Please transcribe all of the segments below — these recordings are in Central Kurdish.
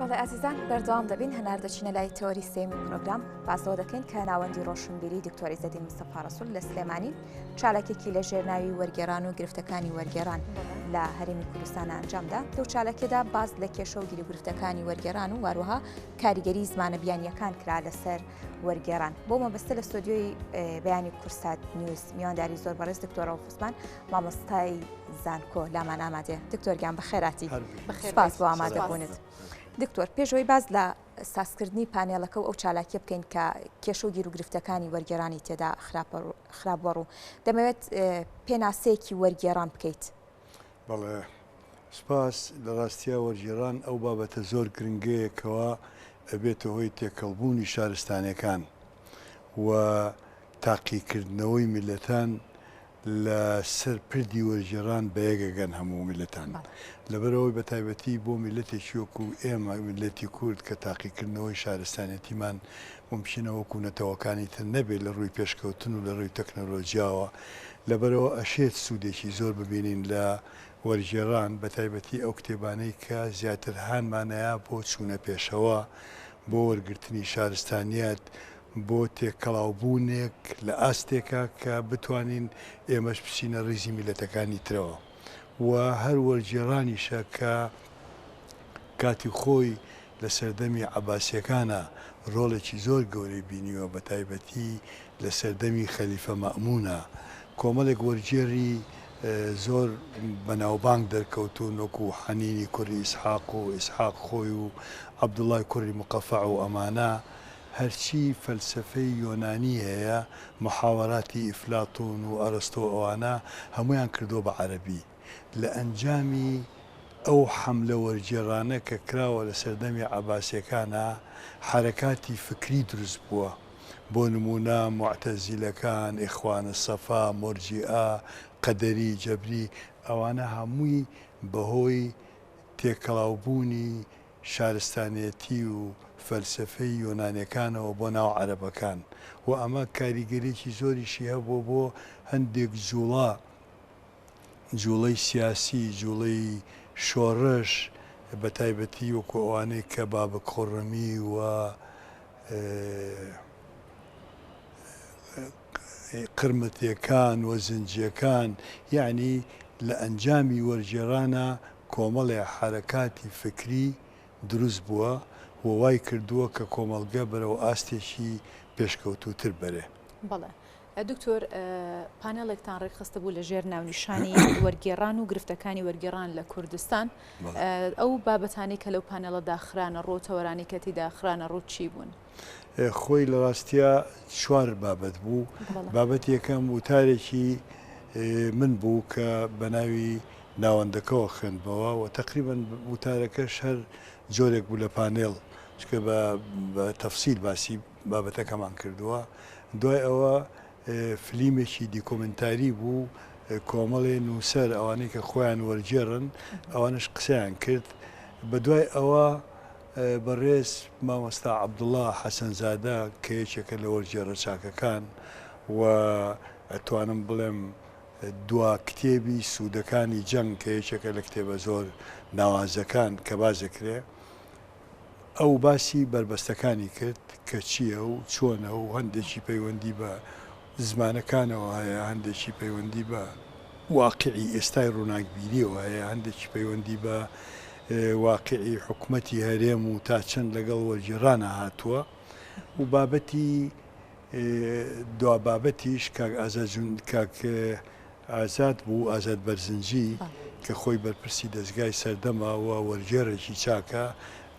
بەڵێ ئازیزان بەردەوام دەبین هەناردەچینە لای تەوەری سێمی پرۆگرام باسەوە دەکەین کە ناوەندی ڕۆشنبیری دکتۆری زەدین مستەفا ڕەسوول لە سلێمانی چالەکێکی لە ژێرناوی وەرگێڕان و گرفتەکانی وەرگێڕان لە هەرێمی کوردستانە ئەنجامدا لەو چالەکێدا باز لە کێشە و گیری گرفتەکانی وەرگێڕان و واروها کاریگەری زمانە بیانیەکان کرا لەسەر وەرگێڕان بۆ مەبەستە لە ستۆدیۆی بەیانی کورسات نیوز میوانداری زۆر بەڕێز دکتۆرە عوفوسمان مامۆستای زانکۆ لامان ئامادێ دکتۆرگیان بەخێراتی سپاس بۆ ئامادەبوونت. دکتۆر پێشەوەی باز لە سازکردنی پانێڵەکە و ئەو چالاکیە بکەین کە کێشە و گیر و گرفتەکانی وەرگێڕانی تێدا خراپبەڕ و دەمەوێت پێناسەیەکی وەرگێڕان بکەیت. بەڵێ سپاس لە ڕاستیە وەرگێڕان ئەو بابەتە زۆر گرنگەیەکەوە ئەبێتە هۆی تێکەڵبوونی شارستانەکان و تاقیکردنەوەی میلەتان لە سەر پردی وەرگێڕان بەیەکەگەن هەموو میلەتان لەبەرەوەی بە تایبەتی بۆ میلەتێکی وەکو ئێمە میلەتی کورد کە تاقیکردنەوەی شارستانەتیمان ممکنە وەکو نەتەوەکانی تر نەبێت لە ڕووی پێشکەوتن و لە ڕووی تەکنۆلۆژیاوە لەبەرەوە ئەشێت سوودێکی زۆر ببینین لە وەرگێڕان بە تایبەتی ئەو کتێبانەی کە زیاتر هانمانەیە بۆ چوونە پێشەوە بۆ وەرگرتنی شارستانیات بۆ تێکەڵاوبوونێک لە ئاستێکە کە بتوانین ئێمەش بچینە ڕیزی میلەتەکانی ترەوە و هەر وەرگێڕانیشە کە کاتی خۆی لە سەردەمی عەباسیەکانە ڕۆڵێکی زۆر گەورەی بینیوە بە تایبەتی لە سەردەمی خەلیفە مەئموونە کۆمەڵێک وەرگێڕی زۆر بەناوبانگ دەرکەوتون وەکو حەنینی کوڕی ئیسحاق و ئیسحاق خۆی و عەبدوڵای کوڕی مقەفع و ئەمانە هەرچی فەلسفەی یۆنانی هەیە محاوەراتی ئیفلاتون و ئەرستۆ ئەوانە هەمویان کردووە بە عەرەبی لە ئەنجامی ئەو حەملە وەرگێڕانە کە کراوە لە سەردەمی عەباسیەکانە حەرەکاتی فکری دروست بووە بۆ نمونە موعتەزیلەکان ئیخوانە سەفا مورجیئە قەدەری جەبری ئەوانە هەمووی بەهۆی تێکەڵاوبوونی شارستانیەتی و فەلسفەی یۆنانیەکانەوە بۆ ناو عەرەبەکان و ئەمە کاریگەریەکی زۆریشی هەبوو بۆ هەندێک جوڵەی سیاسی جوڵەی شۆڕش بە تایبەتی وەکو ئەوانەی کە بابک خۆڕەمی و قرمەتیەکان و زنجیەکان یعنی لە ئەنجامی وەرگێڕانە کۆمەڵێ حەرەکاتی فکری دروست بووە و وای کردووە کە کۆمەڵگە بەرەو ئاستێکی پێشکەوتووتر بەرێ. بەڵێ دکتۆر پانێڵێکتان ڕێکخستە بوو لە ژێر ناونیشانی وەرگێڕان و گرفتەکانی وەرگێڕان لە کوردستان ئەو بابەتانی کە لەو پانێڵەدا خرانە ڕۆ تەوەرانی کە تێدا خرانە ڕوو چی بوون؟ خۆی لە ڕاستیە چوار بابەت بوو بابەت یەکەم وتارێکی من بوو کە بە ناوی ناوەندەکەەوە خوێندبەوە و تقریبا وتارەکەش هەر جۆرێک بوو لە پانێڵ چکە بە تەفسیل باسی بابەتەکەمان کردووە دوای ئەوە فلیمێکی دیکۆمنتاری بوو کۆمەڵێ نووسەر ئەوانەی کە خۆیان وەرگێڕن ئەوانش قسەیان کرد بە دوای ئەوە بەڕێز مامۆستا عەبدوڵڵا حەسەنزادە کە یەکێکە لە وەرگێڕە چاکەکان و ئەتوانم بڵێم دوا کتێبی سوودەکانی جەنگ کە یەکێکە لە کتێبە زۆر ناوازەکان کە بازەکرێ ئەو باسی بربەستەکانی کرد کە چییە و چۆنە و هەندێکی پەیوەندی بە زمانەکانەوە هەیە هەندێکی پەیوەندی بە واقعی ئێستای ڕووناکبیریەوە هەیە هەندێکی پەیوەندی بە واقعی حکوومەتی هەرێم و تا چەند لەگەڵ وەرگێڕانە هاتووە و بابەتی دوا بابەتیش کاک ئازاد بوو ئازاد بەرزنجی کە خۆی بەرپرسی دەستگای سەردەماوە وەرگێڕێکی چاکە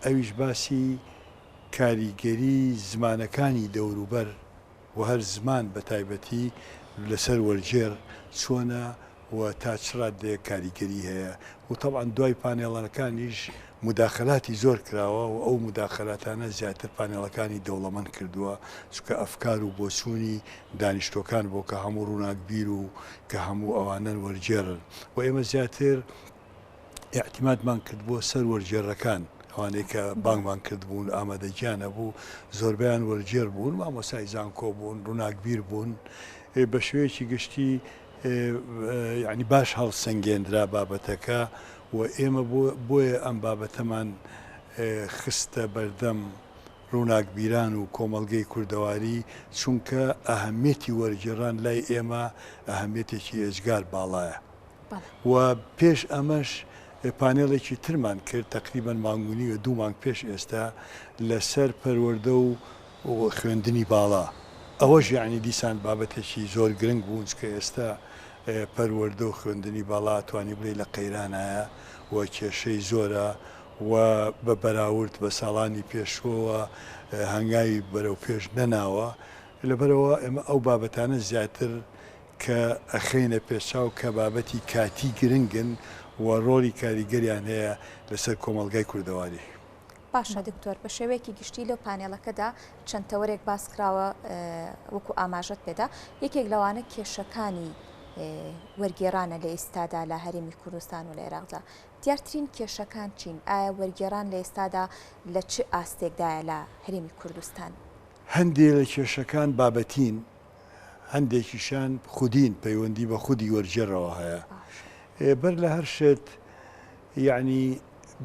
ئەویش باسی کاریگەری زمانەکانی دەوروبەر و هەر زمان بە تایبەتی لەسەر وەرگێڕ چۆنە و تا چڕادێ کاریگەری هەیە و طبعاً دوای پانێڵەکانیش مداخلاتی زۆر کراوە و ئەو مداخلاتانە زیاتر پانێڵەکانی دەوڵەمەند کردووە چکە ئەفکار و بۆچوونی دانیشتۆکان بۆ کە هەموو ڕووناکبیر و کە هەموو ئەوانە وەرگێڕن و ئێمە زیاتر ئیعتیمادمان کرد بۆ سەر وەرگێڕەکان ئەوانەی کە بانگمان کردبوون ئامادەگیانە بوو زۆربیان وەرگێڕ بوون مامۆسای زانکۆ بوون ڕووناکبیر بوون بە شوەیەکی گشتی یعنی باش هەڵسەنگێنرا بابەتەکە و ئێمە بۆیە ئەم بابەتەمان خستە بەردەم ڕووناکبیران و کۆمەڵگەی کوردەواری چونکە ئەهەمێتی وەرگێڕان لای ئێمە ئەهەمێتێکی ئێجگار باڵایە و پێش ئەمەش پانێڵێکی ترمان کرد تقریبان مانگونی و 2 مانگ پێش ئێستا لەسەر پەروەردە و خوێندنی باڵا ئەوەش یعنی دیسان بابەتێکی زۆر گرنگ بوون کە ئێستا پەروەردە و خوێندنی باڵا توانی بڵێ لە قەیرانایە و کێشەی زۆرە و بە بەراورد بە ساڵانی پێشوەوە هەنگاوی بەرەو پێش نەناوە لەبەرەوە ئێمە ئەو بابەتانە زیاتر کە ئەخینە پێشاو کە بابەتی کاتی گرنگن و ڕۆلی کاریگەریان هەیە لەسەر کۆمەڵگای کوردەواری. باشە دکتۆر بە شێوەیەکی گشتی لەو پانێڵەکەدا چەند تەوەرێک باس کراوە وەکو ئاماژەت پێدا یەکێک لەوانە کێشەکانی وەرگێڕانە لە ئێستادا لە هەرێمی کوردستان و لە عێراقدا دیارترین کێشەکان چین؟ ئایا وەرگێڕان لە ئێستادا لە چ ئاستێکدایە لە هەرێمی کوردستان؟ هەندێک لە کێشەکان بابەتین هەندێکیشان خودین پەیوەندی بە خودی وەرگێڕەوە هەیە بەر لە هەر شێت یعنی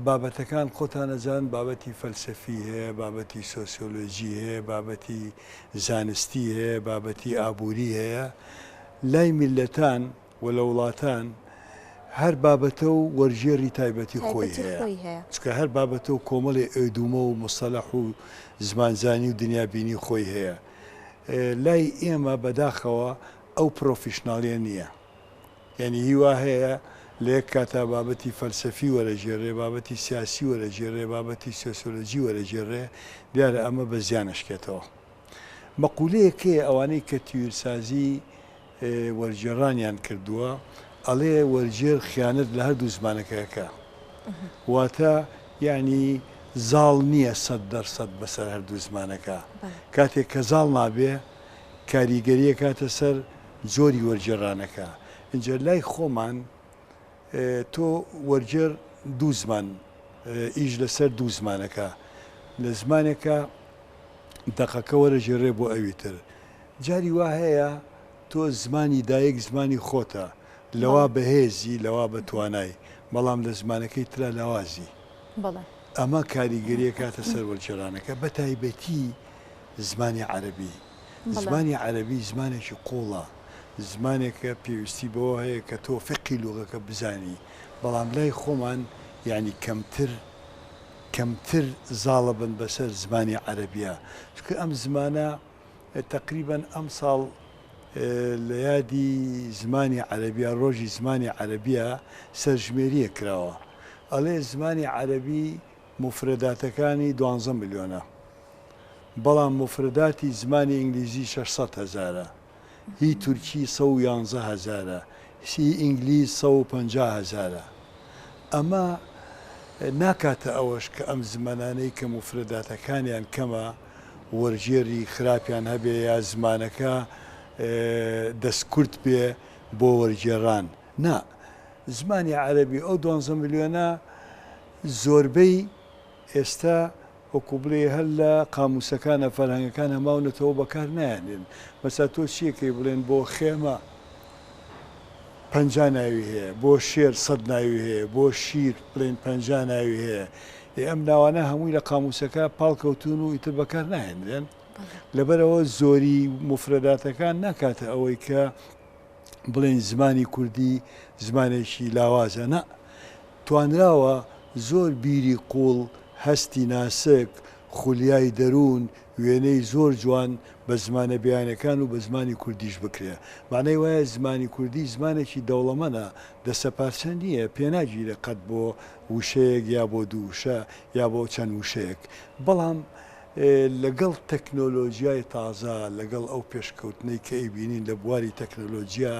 بابەتەکان خۆتان نەزان بابەتی فەلسەفی هەیە بابەتی سۆسیۆلۆژی هەیە بابەتی زانستی هەیە بابەتی ئابووری هەیە لای میلەتان و لە وڵاتان هەر بابەتە و وەرگێڕی تایبەتی خۆی هەیە چکە هەر بابەتە و کۆمەڵی ئێدومە و مستەلەح و زمانزانی و دنیابینی خۆی هەیە لای ئێمە بەداخەوە ئەو پرۆفیشناڵیە نییە یعنی هیوا هەیە لە یەک کاتا بابەتی فەلسەفی وەرەژێڕێ بابەتی سیاسی وەرەژێڕێ بابەتی سۆسیۆلۆژی وەرەژێڕێ دیارە ئەمە بە زیانشکێتەوە مەقولەیەکەیە ئەوانەی کە تیورسازی وەرگێڕانیان کردووە ئەڵێ وەرگێر خیانەت لە هەردوو زمانەکەیەکە واتە یعنی زاڵ نییە 100% بەسەر هەردوو زمانەکە کاتێک کە زاڵ نابێ کاریگەریە کاتە سەر جۆری وەرگێڕانەکە اینجا لای خۆمان تۆ وەرگێر 2 زمان ئیش لەسەر 2 زمانەکە لە زمانێکە دەقەکە وەرەژێڕێ بۆ ئەویتر جاری وا هەیە تۆ زمانی دایک زمانی خۆتە لەوا بەهێزی لەوا بە توانای بەڵام لە زمانەکەی ترا لاوازی ئەمە کاریگەریە کاتە سەر وەرگێڕانەکە بە تایبەتی زمانی عەرەبی زمانی عەرەبی زمانێکی قوڵە زمانێکە پێویستی بەوە هەیە کە تۆ فقی لوغەکە بزانی بەڵام لای خۆمان یعنی کەمتر زاڵە بن بەسەر زمانی عەرەبیە چکە ئەم زمانە تقریبا ئەم ساڵ لە یادی زمانی عەرەبیە ڕۆژی زمانی عەرەبیە سەرژمێریە کراوە ئەڵێ زمانی عەرەبی مفرداتەکانی 12 ملیۆنە بەڵام مفرداتی زمانی ئینگلیزی 600,000 هی تورکی 111,000 هی ئینگلیز 150,000 ئەمە ناکاتە ئەوەش کە ئەم زمانانەی کە مفرداتەکانیان کەمە وەرگێڕی خراپیان هەبێ یا زمانەکە دەستکورت بێ بۆ وەرگێڕان نا زمانی عەرەبی ئەو 12 ملیۆنە زۆربەی ئێستا وەکو بڵێ هەر لە قاموسەکانە فەرهەنگەکان هەماونەتەوە بەکار نایانێن مەسا تۆ چیەکەی بڵێن بۆ خێمە 50 ناوی هەیە بۆ شێر 100 ناوی هەیە بۆ شیر بڵێن 50 ناوی هەیە ئەم ناوانە هەمووی لە قاموسەکە پاڵکەوتون و ئیتر بەکار نایێنرێن لەبەرەوە زۆری مفرداتەکان ناکاتە ئەوەی کە بڵێن زمانی کوردی زمانێکی لاوازە نە توانراوە زۆر بیری قوڵ هەستی ناسک خولیای دەروون وێنەی زۆر جوان بە زمانە بیانەکان و بە زمانی کوردیش بکرێ معنەی وایە زمانی کوردی زمانێکی دەوڵەمەنە دەسەپارچە نییە پێناگیرە قەت بۆ وشەیەک یا بۆ دووشە یا بۆ چەند وشەیەک بەڵام لەگەڵ تەکنۆلۆژیای تازە لەگەڵ ئەو پێشکەوتنەی کە ئەیبینین لە بواری تەکنۆلۆژیا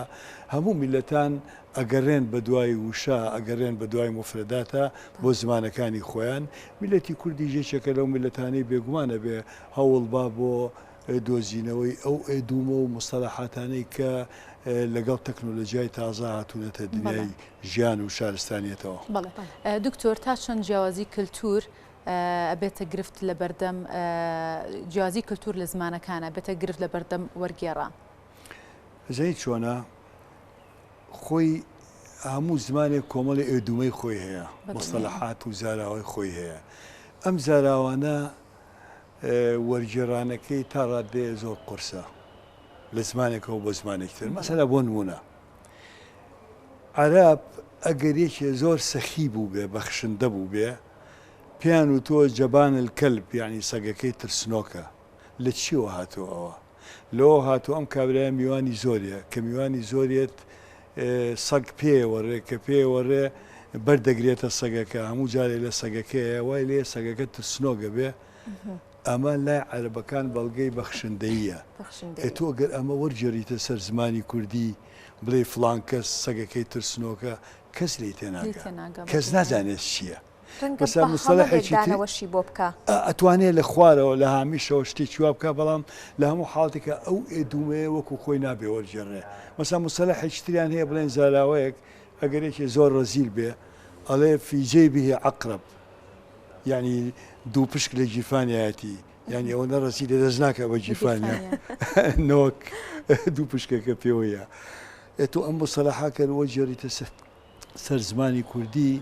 هەموو میلەتان ئەگەڕێن بە دوای وشە ئەگەڕێن بە دوای مفرداتە بۆ زمانەکانی خۆیان میلەتی کوردی ژێچێکە لەو میلەتانەی بێگومانە بێ هەوڵ با بۆ دۆزینەوەی ئەو ئێدومە و مستەلاحاتانەی کە لەگەڵ تەکنۆلۆژیای تازە هاتوونەتە دنیای ژیان و شارستانیەتەوە. دکتۆر تا چەند جیاوازی کللتور ئەبێتە گرفت لە بەردەم جیازی کللتور لە زمانەکانە بێتە گرفت لە بەردەم وەرگێڕان زەی چۆنە خۆی هەموو زمانێک کۆمەڵی ئێدومەی خۆی هەیە مستەلاحات و زاراوەی خۆی هەیە ئەم زاراوانە وەرگێڕانەکەی تا ڕادەیە زۆر قورسە لە زمانێکەوە بۆ زمانێکتر مەسەلا بۆ نمونە عەراب ئەگەر یەکێ زۆر سەخی بوو بێ بەخشندە بوو بێ پێیان و تۆ جەبان الکەلب یعنی سەگەکەی ترسنۆکە لە چیەوە هاتووە ئەوە لەوە هاتووە ئەم کابرایە میوانی زۆریە کە میوانی زۆریت سەگ پێوەڕێ کە پێوەڕێ بەردەگرێتە سەگەکە هەموو جارێ لە سەگەکەیە وای لێ سەگەکە ترسنۆگە بێ ئەمە لای عەرەبەکان بەڵگەی بەخشندەییە تۆ ئەگەر ئەمە وەرجێڕیتە سەر زمانی کوردی بڵێ فڵان کەس سەگەکەی ترسنۆکە کەس لێی تێناگە کەس نازانێت چییە مستەلەحێکیدانەوەشی بۆ بکە ئەتوانێت لە خوارەوە لە هامیشەوە شتێکی وا بکە بەڵام لە هەموو حاڵاتێکە ئەو ئێدومەیە وەکو خۆی نابێ وەرجێڕێ مەسا مستەلەحێکی تریان هەیە بڵێن زاراوەیەک ئەگەرێکی زۆر ڕەزیل بێ ئەڵێ فی جەیبه عەقرەب یعنی دوو پشک لە جیرفانیەتی یعنی ئەوە نەڕەزی لە دەست ناکە بە جیرفانیا نۆک دوو پشکەکە پێوەیە تۆ ئەم مستەلەحاکە وەرجێڕیتە سەر زمانی کوردی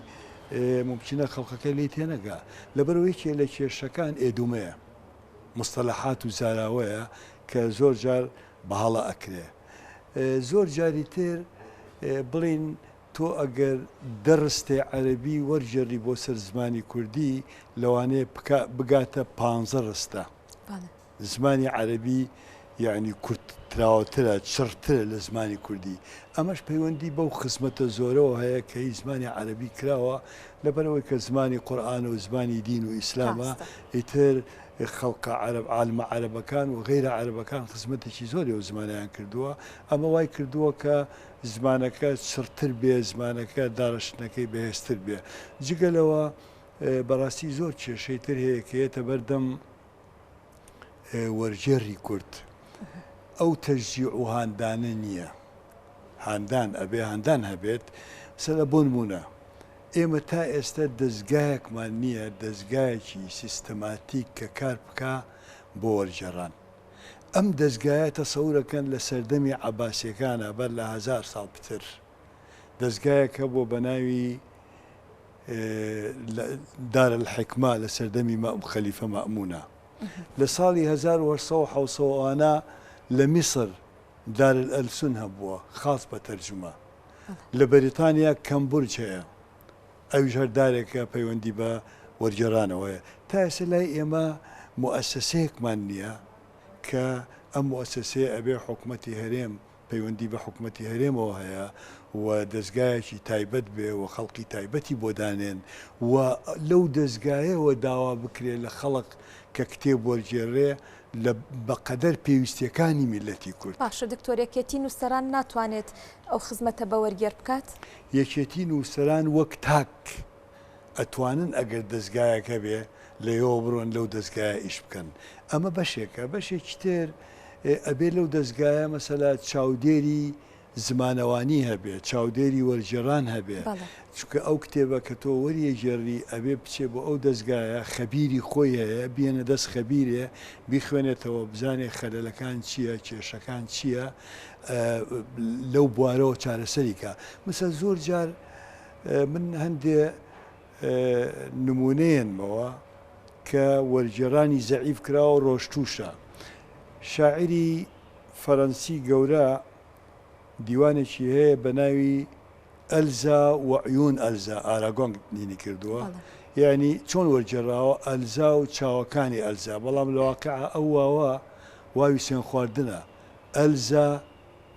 ممکنە خەڵقەکە لێی تێنەگا لەبەرەوەیکێ لە کێشەکان ئێدومەیە مستەلەحات و زاراوەیە کە زۆر جار بەهەڵە ئەکرێ زۆر جاری تر بڵین تۆ ئەگەر دەڕستێ عەرەبی وەرجێڕی بۆ سەر زمانی کوردی لەوانەیە بگاتە 15 ڕستە زمانی عەرەبی یعنی کورتتراوەترە چڕترە لە زمانی کوردی ئەمەش پەیوەندی بەو خزمەتە زۆرەوە هەیە کە هی زمانی عەرەبی کراوە لەبەرەوەی کە زمانی قورئان و زمانی دین و ئیسلامە ئیتر خەڵقە عالمە عەرەبەکان و غەیرە عەرەبەکان خزمەتێکی زۆری و زمانیان کردووە ئەمە وای کردووە کە زمانەکە چڕتر بێ زمانەکە داڕشتنەکەی بەهێزتر بێ جگەلەوە بەڕاستی زۆر کێشەی تر هەیە کە هێتە بەردەم وەرجێڕی کورد ئەو تەشجیع و هاندانە نییە هاندان ئەبێ هاندان هەبێت سەرە بۆ نمونە ئێمە تا ئێستا دەستگایەکمان نییە دەستگایەکی سیستەماتیک کە کار بکە بۆ وەرجێڕان ئەم دەستگایە تەسەورەکەن لە سەردەمی عەباسیەکانە بەر لە 1000 ساڵ پتر دەستگایەکە بۆ بەناوی دارالحیکمە لە سەردەمی خەلیفە مەئمونە لە ساڵی 1870 لە میسر دارالئەلسون هەبووە خاص بە تەرجمە لە بەریتانیا کەمبورج هەیە ئەویش هەردارێکە پەیوەندی بە وەرگێڕانەوەیە تا ئێستا لای ئێمە موسسەیەکمان نییە کە ئەم موسسەیە ئەبێ حکومەتی هەرێم پەیوەندی بە حکومەتی هەرێمەوە هەیە و دەستگایەکی تایبەت بێ و خەڵقی تایبەتی بۆ دانێن و لەو دەستگایەوە داوا بکرێت لە خەڵق کە کتێب وەرگێڕێ لە بەقەدەر پێویستیەکانی میلەتی کورد باشە دکتۆر یەکێتی نووسەران ناتوانێت ئەو خزمەتە بە وەرگێڕ بکات یەکێتی نووسەران وەک تاک ئەتوانن ئەگەر دەستگایەکە بێ لەیەوە بڕۆن لەو دەستگایە ئیش بکەن ئەمە بەشێکە بەشێکی تر ئەبێ لەو دەستگایە مەسەلا چاودێری زمانەوانی هەبێت چاودێری وەرجێڕان هەبێ چونکە ئەو کتێبە کە تۆ وەریەگێڕی ئەبێ بچێ بۆ ئەو دەستگایە خەبیری خۆی هەیە بێنە دەست خەبیرێ بیخوێنێتەوە بزانێ خەلەلەکان چییە کێشەکان چییە لەو بوارەوە چارەسەریکە مثل زۆر جار من هەندێ نمونەیەنمەوە کە وەرجێڕانی زەعیف کراوە ڕۆژتوشە شاعری فەڕەنسی گەورە دیوانێکی هەیە بە ناوی ئەلزا و عیون ئەلزا ئاراگۆنگ نینی کردووە یعنی چۆن وەرجێڕاوە ئەلزا و چاوەکانی ئەلزا بەڵام لە واقعە ئەو واوە واوی سوێن خواردنە ئەلزا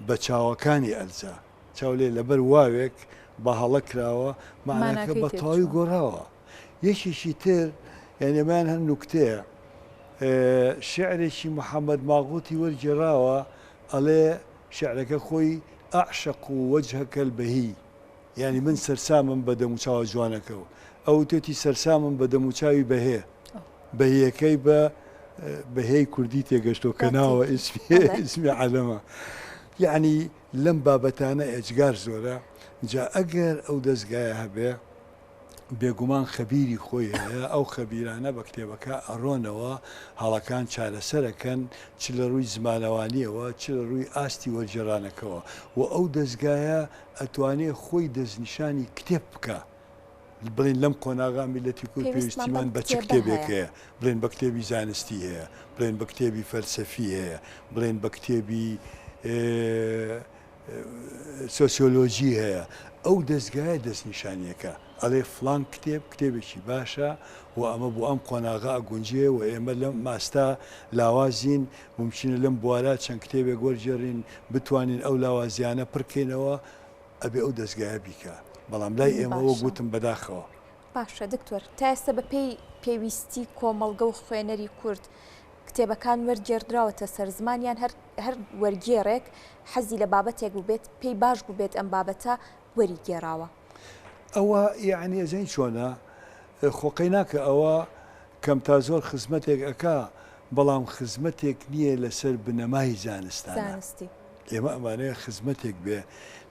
بە چاوەکانی ئەلزا چاولێ لەبەر واوێک بە هەڵە کراوە معناکە بە تەواوی گۆڕاوە یەکێکی تر یعنیمان هەن نوکتەیە شعرێکی محەممەد ماغوتی وەرجێڕاوە ئەڵێ شعرەکە خۆی ئەعشق و وەجهەکە البەهی یعنی من سەرسامم بە دەموچاوە جوانەکەەوە ئەو تێتی سەرسامم بە دەموچاوی بەهێ بەهیەکەی بە بەهەی کوردی تێگەشتۆ کە ناوە ئیسمی عەلەمە یعنی لەم بابەتانە ئێجگار زۆرە جا ئەگەر ئەو دەستگایە هەبێ بێگومان خەبیری خۆی هەیە ئەو خەبیرانە بە کتێبەکە ئەڕۆنەوە هەڵەکان چارەسەرەکەن چ لە ڕووی زمانەوانیەوە چ لە ڕووی ئاستی وەرجێڕانەکەەوە و ئەو دەستگایە ئەتوانێت خۆی دەستنیشانی کتێب بکە بڵین لەم قۆناغا میلەتی کورد پێویستیمان بە چ کتێبێک هەیە، بڵێن بە کتێبی زانستی هەیە، بڵێن بە کتێبی فەلسەفی هەیە، بڵێن بە کتێبی سۆسیۆلۆژی هەیە. ئەو دەستگایە دەستنیشانیەکە ئەڵێ فڵان کتێب کتێبێکی باشە و ئەمە بۆ ئەم قۆناغا ئەگونجێ و ئێمە لەم ماستا لاوازین، ممکنە لەم بوارە چەند کتێبێک وەرجێڕین بتوانین ئەو لاوازیانە پڕکەینەوە، ئەبێ ئەو دەستگایە بیکە. بەڵام لای ئێمەوە گوتم بەداخەوە. باشە دکتۆر، تا ئێستا بە پێی پێویستی کۆمەڵگە و خوێنەری کورد کتێبەکان وەرگێڕراوەتە سەر زمانیان، هەر وەرگێڕێک حەزی لە بابەتێک بێت پێی باش بێت ئەم بابەتە وەری گێڕاوە. ئەوە یعنی ئەزین چۆنە خۆقەی ناکە ئەوە کەم تا زۆر خزمەتێک ئەکا، بەڵام خزمەتێک نییە لەسەر بنەمای زانستانە. ئێمە ئەمانەیە خزمەتێک بێ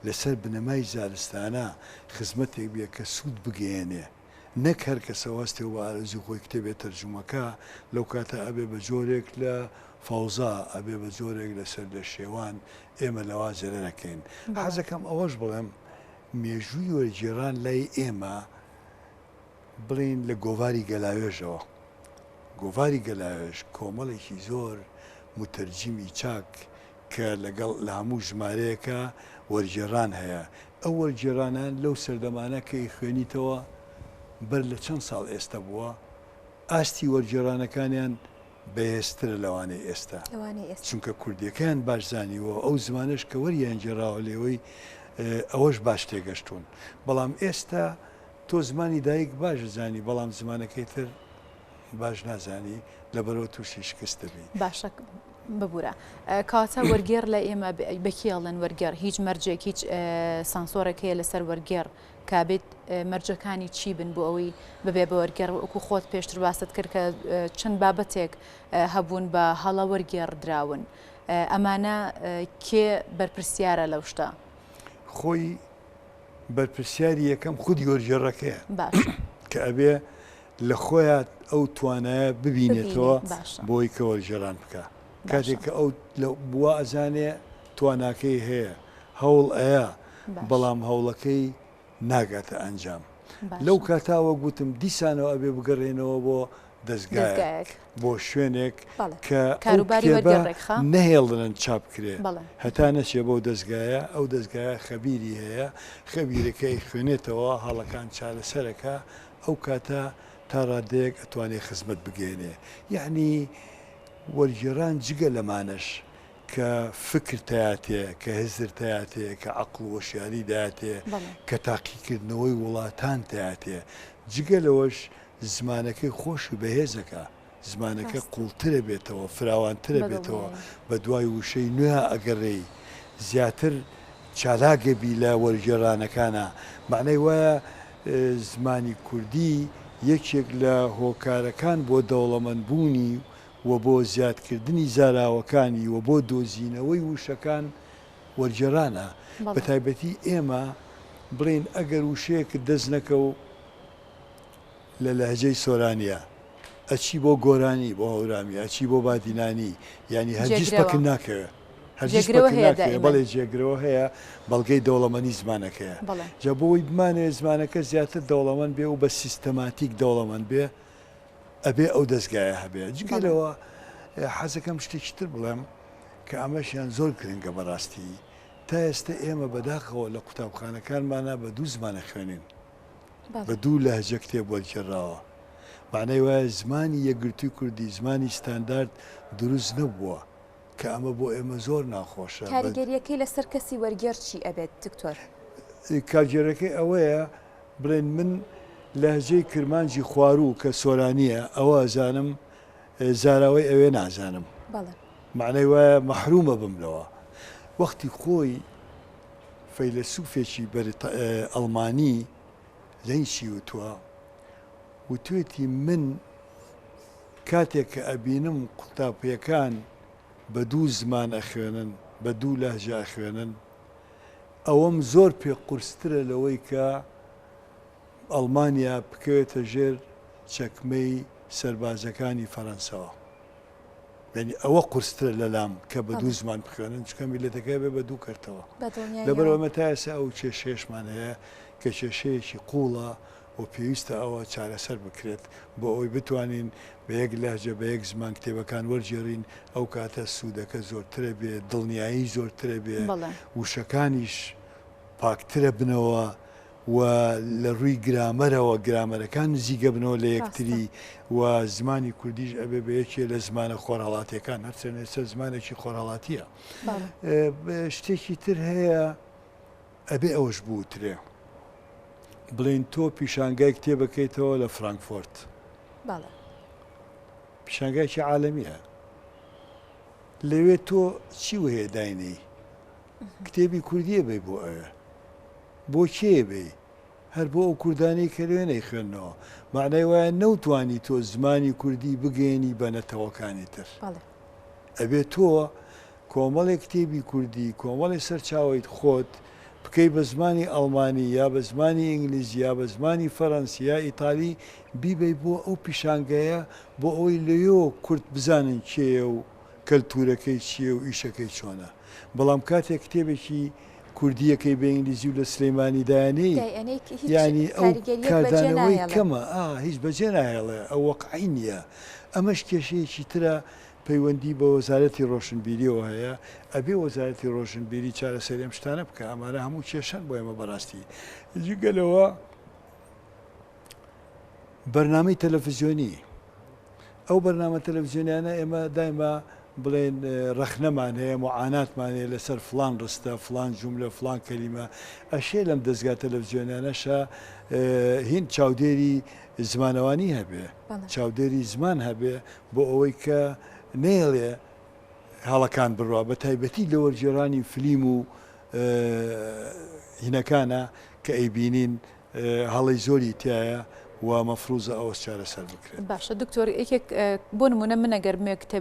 لەسەر بنەمای زانستانە، خزمەتێک بێ کە سوود بگەێنێ، نەک هەر کەسە وەستێ و ئارەزوی خۆی کتێبێت تەرجومەکە لەو کاتە ئەبێ بە جۆرێک لە فەوزا، ئەبێ بە جۆرێک لەسەر لە شێوان ئێمە لەوا جێرە نەکەین. حەزەکەم ئەوەش بڵێم مێژووی وەرگێڕان لای ئێمە بڵین لە گۆڤاری گەلاوێژەوە. گۆڤاری گەلاوێژ کۆمەڵێکی زۆر متەرجیمی چاک کە لەگەڵ لە هەموو ژمارەیەکە وەرگێڕان هەیە. ئەو وەرگێڕانان لەو سەردەمانە کە خوێنیتەوە بەر لە چەند ساڵ ئێستا بووە، ئاستی وەرگێڕانەکانیان بەهێزترە لەوانەی ئێستا، چونکە کوردیەکەیان باش زانیوە، ئەو زمانش کە وەریان گێڕاوە لێوەی ئەوەش باش تێگەشتون. بەڵام ئێستا تۆ زمانی دایک باش زانی، بەڵام زمانەکەی تر باش نازانی، لەبەرەوە تووشی شکست دەبی. باشە ببوورە کاتە وەرگێڕ لە ئێمە بەکیڵەن وەرگێڕ هیچ مەرجێک هیچ سانسۆرەکەیە لەسەر وەرگێڕ کابێت مەرجەکانی چی بن بۆ ئەوەی ببێ بە وەرگێڕ وەکو خۆت پێشتر باست کرد کە چەند بابەتێک هەبوون بە هەڵە وەرگێڕدراون، ئەمانە کێ بەرپرسیارە لەو شتە؟ خۆی بەرپرسیاری یەکەم خودی وەرگێڕەکەیە کە ئەبێ لە خۆیان ئەو توانایە ببینێتەوە بۆی کە وەرگێڕان بکە. کاتێک کە ئەو بووە ئەزانێ تواناکەی هەیە، هەوڵ ئەیە، بەڵام هەوڵەکەی ناگاتە ئەنجام. لەو کاتاوە گوتم دیسانەوە ئەبێ بگەڕێنەوە بۆ دەستگایەک، بۆ شوێنێک کە نەهێڵدنن چاپ کرێ، هەتا نەچێ بەو دەستگایە. ئەو دەستگایە خەبیری هەیە، خەبیرەکەی خوێنێتەوە، هەڵەکان چارەسەرەکە، ئەو کاتە تا ڕادەیەک ئەتوانێت خزمەت بگەێنێ. یعنی وەرگێڕان جگە لەمانش کە فکر تایاتێ، کە هزر تایاتێ، کە عەقڵ و وەشیاری دایاتێ، کە تاقیکردنەوەی وڵاتان تایاتێ، جگە لەوەش زمانەکەی خۆش و بەهێزەکە، زمانەکە قوڵترە بێتەوە، فراوانترە بێتەوە، بە دوای وشەی نوێ ئەگەڕێی زیاتر چالاگەبی لە وەرگێڕانەکانە. معنەی وایە زمانی کوردی یەکێک لە هۆکارەکان بۆ دەوڵەمەندبوونی و بۆ زیادکردنی زاراوەکانی و بۆ دۆزینەوەی وشەکان وەرگێڕانە. بە تایبەتی ئێمە بڵین ئەگەر وشەیەکت دەست نەکە و لە لەهجەی سۆرانیە ئەچی بۆ گۆرانی، بۆ هەورامی، ئەچی بۆ بادینانی، ینی هەرگیز پەکن ناکەوێت، هەرگیز پەکن ناکەوێت. بەڵێ جێگرەوە هەیە، بەڵگەی دەوڵەمەندی زمانەکەیە. جا بۆی بمانێت زمانەکە زیاتر دەوڵەمەند بێ و بە سیستەماتیک دەوڵەمەند بێ، ئەبێ ئەو دەستگایە هەبێ. جگەلەوە حەزەکەم شتێکی تر بڵێم کە ئەمەشیان زۆر گرنگە بەڕاستی. تا ئێستا ئێمە بەداخەوە لە قوتابخانەکانمانە بە دوو زمانە خوێنین، بە دوو لەهجە کتێب وەرگێڕاوە. معنەی وایە زمانی یەکگرتووی کوردی، زمانی ستاندارد دروست نەبووە کە ئەمە بۆ ئێمە زۆر ناخۆشە. کاریگەریەکەی لەسەر کەسی وەرگێڕ چی ئەبێت دکتۆر؟ کاریگەریەکەی ئەوەیە بڵێن من لەهجەی کرمانجی خواروو کە سۆرانیە ئەوە ئەزانم، زاراوەی ئەوێ نازانم، معنەی وایە مەحرومە بملەوە. وەختی خۆی فەیلسوفێکی ئەڵمانی لەنچی وتووە، وتوێتی من کاتێک کە ئەبینم قوتابیەکان بە دوو زمان ئەخوێنن، بە دوو لەهجە ئەخوێنن، ئەوەم زۆر پێ قورسترە لەوەی کە ئەڵمانیا بکەوێتە ژێر چەکمەی سەربازەکانی فەڕەنسەوە. یعنی ئەوە قورسترە لەلام کە بە دوو زمان بخوێنن، چکە میلەتەکەی بێ بە دوو کەرتەوە. لەبەرەوە مە تا ئێستا ئەو کێشەیەشمان هەیە کە کێشەیەکی قوڵە و پێویستە ئەوە چارەسەر بکرێت بۆ ئەوەی بتوانین بە یەک لەهجە بە یەک زمان کتێبەکان وەرجێڕین ئەو کاتە سوودەکە زۆرترە بێ دڵنیایی زۆرترە بێ وشەکانیش پاکترە بنەوە و لە ڕووی گرامەرەوە گرامەرەکان نزیگە بنەوە لە یەکتری و زمانی کوردیش ئەبێ بە یەکێ لە زمانە خۆرهەڵاتیەکان هەرچەند ئێستا زمانێکی خۆرهەڵاتیە. شتێکی تر هەیە ئەبێ ئەوەش بووترێ بڵین تۆ پیشانگای کتێبەکەیتەوە لە فرانکفۆرت پیشانگایکی عالەمیە لەوێ تۆ چی وهەیە داینەی کتێبی کوردیە بێ بۆ ئەوێ بۆ کێ بێ هەر بۆ ئەو کوردانی کە لێ نەیخوێنەوە معنای وایە نەوتوانی تۆ زمانی کوردی بگەێنی بە نەتەوەکانی تر ئەبێ تۆ کۆمەڵی کتێبی کوردی کۆمەڵی سەرچاویت خۆت بکەی بە زمانی ئەڵمانی یا بە زمانی ئینگلیزی یا بە زمانی فەڕەنسی یا ئیتالی بیبەی بۆ ئەو پیشانگەیە بۆ ئەوەی لەوێ کورد بزانن کێیە و کەلتورەکەی چییە و ئیشەکەی چۆنە بەڵام کاتێک کتێبێکی کوردیەکەی بە ئینگلیزی و لە سلەیمانی دایانەی ینی ئەو کاردانەوەی کەمە هیچ بەجێ نایڵێ ئەو وەقعی نییە ئەمەش کێشەیەکی ترە پەیوەندی بە وەزارەتی ڕۆشنبیریەوە هەیە ئەبێ وەزارەتی ڕۆشنبیری چارەسەری ئەم شتانە بکە ئەمانە هەموو کێشەن بۆ ئێمە بەڕاستی جگەلەوە بەرنامەی تەلەڤیزیۆنی ئەو بەرنامە تەلەڤیزیۆنیانە ئێمە دایما بڵێن ڕەخنەمان هەیە معاناتمان هەیە لەسەر فلان ڕستە فلان جوملە فلان کەلیمە ئەشێ لەم دەستگا تەلەڤیزیۆنیانەشە هین چاودێری زمانەوانی هەبێ چاودێری زمان هەبێ بۆ ئەوەی کە نێڵێ هەڵەکان بڕوا بە تایبەتی لە وەرجێڕانی فلیم و هینەکانە کە ئەیبینین هەڵی زۆری تایە و مەفروزە ئەوەش چارەسەر بکرێت. باشە دکتۆر یەکێک بۆ نمونە من ئەگەر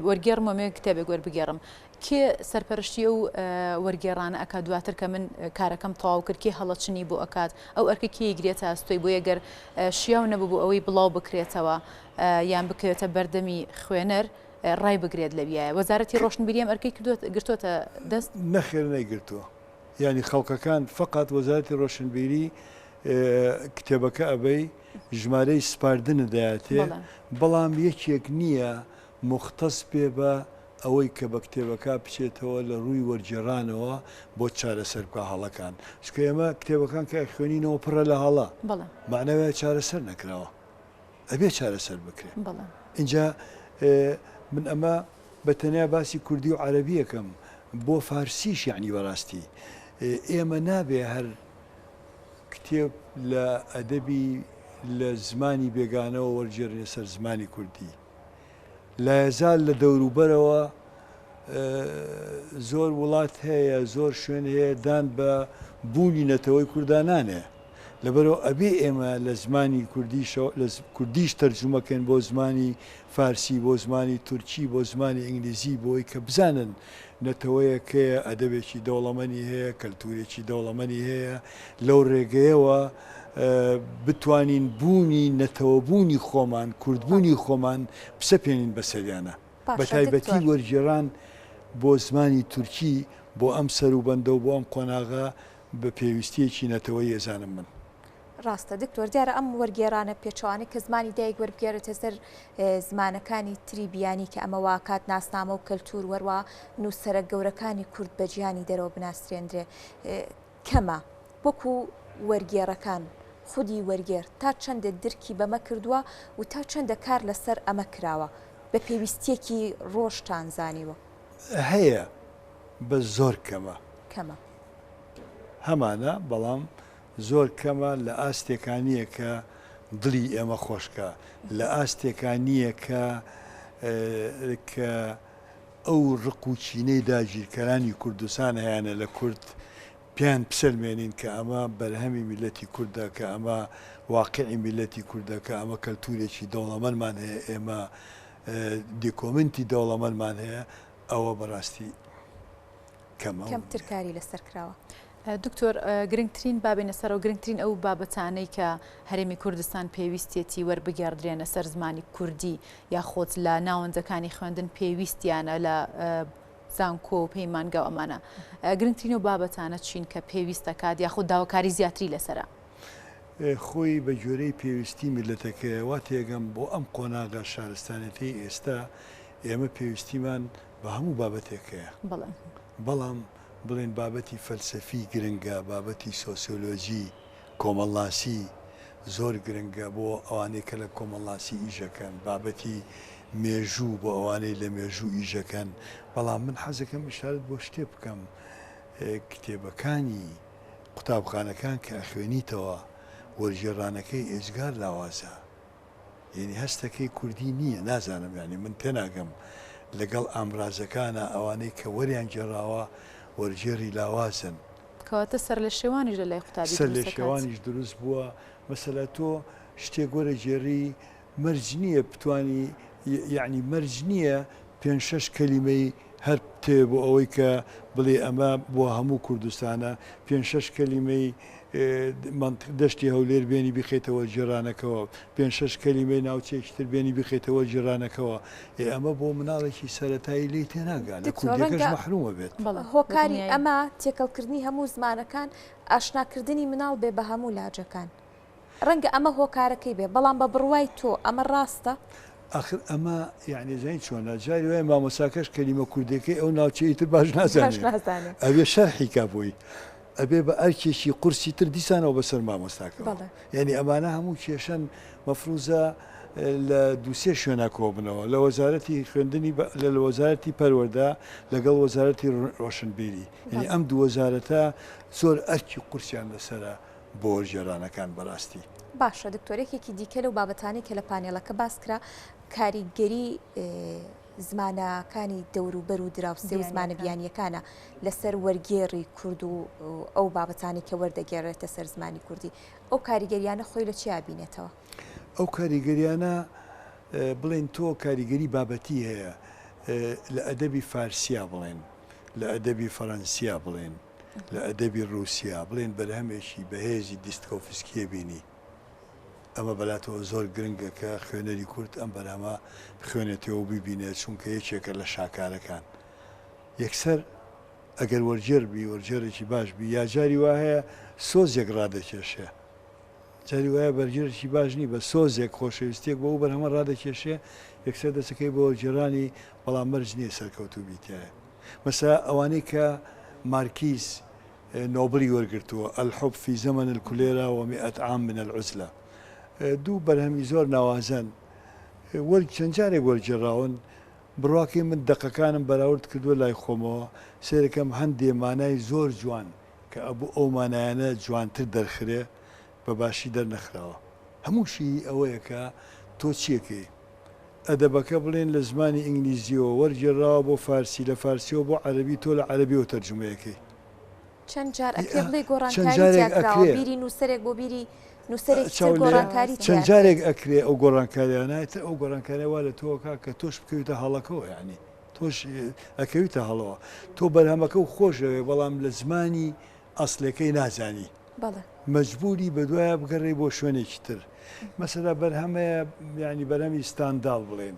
وەرگێڕمە مێ کتێبێک وەربگێڕم کێ سەرپەرشتیە و وەرگێڕانە ئەکات دواتر کە من کارەکەم تەواو کرد کێ هەڵەچنی بۆ ئەکات ئەو ئەرکە کێ گرێتە ئەستۆی بۆ یەگەر شیاو نەبوو بۆ ئەوەی بڵاو بکرێتەوە یان بکرێتە بەردەمی خوێنەر ڕای بگرێت لە بیایە وەزارەتی ڕۆشنبیری ئەرکەی گرتوۆتە دەست نەخێر نەیگرتووە ینی خەڵکەکان فقط وەزارەتی ڕۆشنبیری کتێبەکە ئەبەی ژمارەی سپاردنەدایەتێ بەڵام یەکێک نییە مختص پێ بە ئەوەی کە بە کتێبەکە بچێتەوە لە ڕووی وەرجێڕانەوە بۆ چارەسەر بکە هەڵەکان چکە ئێمە کتێبەکان کە خوێنینەوە پڕە لە هەڵە معنەوەیە چارەسەر نەکراوە ئەبێ چارەسەر بکرێت اینجا من ئەمە بە تەنیا باسی کوردی و عەرەبی یەکەم بۆ فارسیش یعنی بەڕاستی ئێمە نابێ هەر کتێب لە ئەدەبی لە زمانی بێگانەوە وەرجێڕنێ سەر زمانی کوردی لایەزال لە دەوروبەرەوە زۆر وڵات هەیە زۆر شوێن هەیە دان بە بوونی نەتەوەی کوردانانێ لەبەرەوە ئەبێ ئێمە لە زمانی کوردیش تەرجمەکەن بۆ زمانی فارسی بۆ زمانی تورکی بۆ زمانی ئینگلیزی بۆی کە بزانن نەتەوەیەکەیە ئەدەبێکی دەوڵەمەنی هەیە کەلتورێکی دەوڵەمەنی هەیە لەو ڕێگەیەوە بتوانین بوونی نەتەوەبوونی خۆمان کوردبوونی خۆمان بسەپێنین بەسەریانە بە تایبەتی وەرجێڕان بۆ زمانی تورکی بۆ ئەم سەروبەندە و بۆ ئەم قۆناغا بە پێویستیەکی نەتەوەی ێزانم من ڕاستە دکتۆر دیارە ئەم وەرگێڕانە پێچوانە کە زمانی دایک وەربگێڕێتە سەر زمانەکانی تری بیانی کە ئەمە واکات ناسنامە و کەلتور وەروا نووسەرە گەورەکانی کورد بە گیانی دەرەوە بناسرێنرێ کەمە وەکو وەرگێڕەکان خودی وەرگێر تا چەندە درکی بەمە کردووە و تا چەندە کار لەسەر ئەمە کراوە بە پێویستیەکی ڕۆژتان زانیوە هەیە بە زۆر کەمە هەمانە بەڵام زۆر کەمە لە ئاستێکانیە کە دڵی ئێمە خۆشکە لە ئاستێکانیە کە ئەو ڕق و چینەی داگیرکەرانی کوردستان هەیەە لە کورد پیان پسەلمێنین کە ئەمە بەرهەمی میلەتی کووردە کە ئەمە واقعی میلەتی کووردە کە ئەمە کەلتورێکی دەوڵەمەندمان هەیە ئێمە دیکۆمنتی دەوڵەمەندمان هەیە ئەوە بەڕاستی کەمتر کاری لەسەر کراوە. دکتۆر گرنگترین بابێنە سەر و گرنگترین ئەو بابەتانەی کە هەرێمی کوردستان پێویستێتی وەربگەردرێنە سەر زمانی کوردی یاخۆت لە ناوەندەکانی خوێندن پێویستیانە لە زانکۆ و پەیمانگە و ئەمانە گرنگترین و بابەتانە چین کە پێویستەکات یاخۆ داواکاری زیاتری لەسەرە خۆی بە جۆرەی پێویستی میلەتەکەی وا تێگەم بۆ ئەم قۆناغا شارستانەتی ئێستا ئێمە پێویستیمان بە هەموو بابەتێکەیە بەڵام بڵێن بابەتی فەلسەفی گرنگە بابەتی سۆسیۆلۆژی کۆمەڵناسی زۆر گرنگە بۆ ئەوانەی کە لە کۆمەڵناسی ئیژەکەن بابەتی مێژوو بۆ ئەوانەی لە مێژوو ئیژەکەن بەڵام من حەزەکەم ئیشارەت بۆ شتێ بکەم کتێبەکانی قوتابخانەکان کە خوێنیتەوە وەرگێڕانەکەی ئێجگار لاوازە یعنی هەستەکەی کوردی نییە نازانم ینی من تێناگەم لەگەڵ ئامرازەکانە ئەوانەی کە وەریان گێڕاوە وەرگێڕی لاوازن کەواتە سەر لە شێوانیش لە لای قوتابی سەر لە شێوانیش دروست بووە مەسەلە تۆ شتێک وەرە گێڕی مەرج نییە بتانی یعنی مەرج نییە 5-6 کەلیمەی هەر تێ بۆ ئەوەی کە بڵێ ئەمە بۆ هەموو کوردستانە 5-6 کەلیمەی دەشتی هەولێر بێنی بخێتەوە جێرانەکەەوە 5-6 کەلیمەی ناوچێکتر بێنی بخێتەوە جێرانەکەەوە ئەمە بۆ مناڵێکی سەرەتایی لی تێناگات لە کوردەکەش مەحرومە بێت هۆکاری ئەمە تێکەڵکردنی هەموو زمانەکان ئاشناکردنی مناڵ بێ بە هەموو لاجەکان ڕەنگە ئەمە هۆکارەکەی بێ بەڵام بە بڕوای تۆ ئەمە ڕاستە آخر ئەمە یعنی زین چۆنە جاری وای مامۆساکەش کەلیمە کوردەکەی ئەو ناوچەی تر باش نازانێت ئەوێ شەرحی کا بووی ئەبێ بە ئەرکێکی قورسی تر دیسانەوە بەسەر مامۆستاکەەوە یعنی ئەمانە هەموو کێشەن مەفروزە لە دووسێ شوێنە کۆبنەوە لە وەزارەتی خوێندنی لە وەزارەتی پەروەردە لەگەڵ وەزارەتی ڕۆشنبیری یعنی ئەم دوو وەزارەتە زۆر ئەرکی قورسیان لەسرە بۆ وەرگێڕانەکان بەڕاستی باشە دکتۆرێکێکی دیکە لەو بابەتانی کە لە پانێڵەکە باس کرا کاریگەری زمانەکانی دەوروبەر و دراوسێ و زمانە بیانیەکانە لەسەر وەرگێڕی کورد و ئەو بابەتانی کە وەردەگێڕێتە سەر زمانی کوردی ئەو کاریگەریانە خۆی لە چی بینێتەوە ئەو کاریگەریانە بڵێن تۆ کاریگەری بابەتی هەیە لە ئەدەبی فارسیا بڵێن لە ئەدەبی فەڕەنسیا بڵێن لە ئەدەبی رووسیا بڵێن بەرهەمێکی بەهێزی دیستکۆفسکیە بینی ئەمە بەلاتەوە زۆر گرنگە کە خوێنەری کورد ئەم بەرهەمە خوێنێتەوە ببینێت چونکە یەکێکە لە شاکارەکان یەکسەر ئەگەر وەرجێربی وەرجێرێکی باش بی یا جاری وایە سۆزێک ڕادەکێشێ جاری وایە بەرجێرێکی باش نی بە سۆزێک خۆشەویستێک بۆ بەرهەمە ڕادەکێشێ یەکسەر دەسەکەی بۆ وەرجێرانی بەڵام مەرج نییە سەرکەوتوو بیتایە مەسا ئەوانەی کە مارکیز نۆبلی وەرگرتووە الحب في زمن الكوليرا و100 عام من العزلة دوو بەرهەمی زۆر ناوازەن چەند جارێک وەرگێڕاون بڕواکەی من دەقەکانم بەراورد کردووە لای خۆمەوە سێرەکەم هەندێ مانای زۆر جوان کە ئەبوو ئەو مانایانە جوانتر دەرخرێ بە باشی دەرنەخراوە هەمووشی ئەوەیە کە تۆ چیەکەی ئەدەبەکە بڵێن لە زمانی ئینگلیزیەوە وەرگێڕاوە بۆ فارسی لە فارسیەوە بۆ عەرەبی تۆ لە عەرەبیەوە تەرجمەیەکەی چەند جار ئەکرێ بڵێ گۆڕانکاری تیاکراوە بیری نووسەرێک بۆ بیری چەند جارێک ئەکرێ ئەو گۆڕانکاریانایتە ئەو گۆڕانکاریوا لە تۆکە کە تۆش بکەویتە هەڵەکەەوە یعنی تۆش ئەکەویتە هەڵەوە تۆ بەرهەمەکە و خۆشەوێ بەڵام لە زمانی ئەسلەکەی نازانی مەجبوری بەدوایە بگەڕێ بۆ شوێنێکی تر مەسەلا بەرهەمەیە ینی بەرهەمی ستانداڵ بڵێن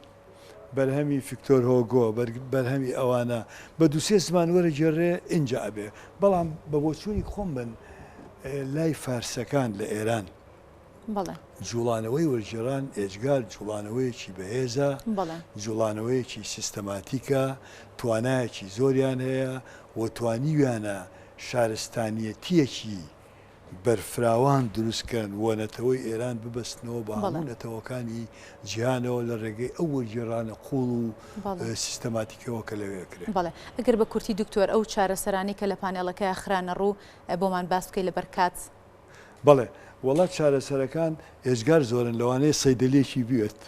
بەرهەمی ڤیکتۆر هۆگۆ بەرهەمی ئەوانە بە دووسێ زمان وەرە گێڕێ اینجا ئەبێ بەڵام بە بۆچووری خۆم بن لای فارسەکان لە ئێران جوڵانەوەی وەرگێڕان ئێجگار جوڵانەوەیەکی بەهێزە جوڵانەوەیەکی سیستەماتیکە توانایەکی زۆریان هەیە و توانیویانە شارستانیەتیەکی بەرفراوان دروستکەن و نەتەوەی ئێران ببەستنەوە بە هەموو نەتەوەکانی جیهانەوە لە ڕێگەی ئەو وەرگێڕانە قوڵ و سیستەماتیکەوە کە لەوێکرێت بەڵێ ئەگەر بە کورتی دکتۆر ئەو چارەسەرانی کە لە پانێڵەکە خرانە ڕوو بۆمان باس بکەی لە بەرکات بەڵێ وڵات چارەسەرەکان ئێجگار زۆرن لەوانەیە سەیدەلێکی بوێت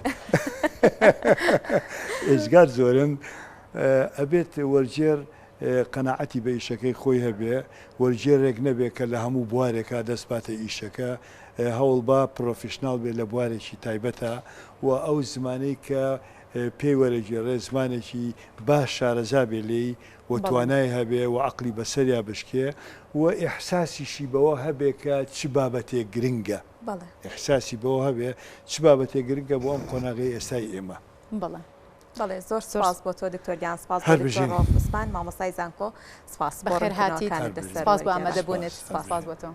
ئێجگار زۆرن ئەبێت وەرجێر قەناعەتی بە ئیشەکەی خۆی هەبێ وەرجێرێک نەبێت کە لە هەموو بوارێکە دەستپاتە ئیشەکە هەوڵ با پرۆفیشناڵ بێت لە بوارێکی تایبەتە و ئەو زمانەی کە پێی وەرەگێڕێ زمانێکی باش شارەزا بێ لێی و توانای هەبێ و عەقلی بەسەریا بشکێ و ئیحساسیشی بەوە هەبێ کە چ بابەتێک گرنگە ئیحساسی بەوە هەبێ چ بابەتێک گرنگە بۆ ئەم قۆناغی ئێستای ئێمە بەڵێ زۆر سپاس بۆ تۆ دکتۆریان سپاس بۆ مامۆستای زانکۆ سپاس بۆ بەخێر هاتیت سپاس بۆ ئامادەبوونت سپاس بۆ تۆ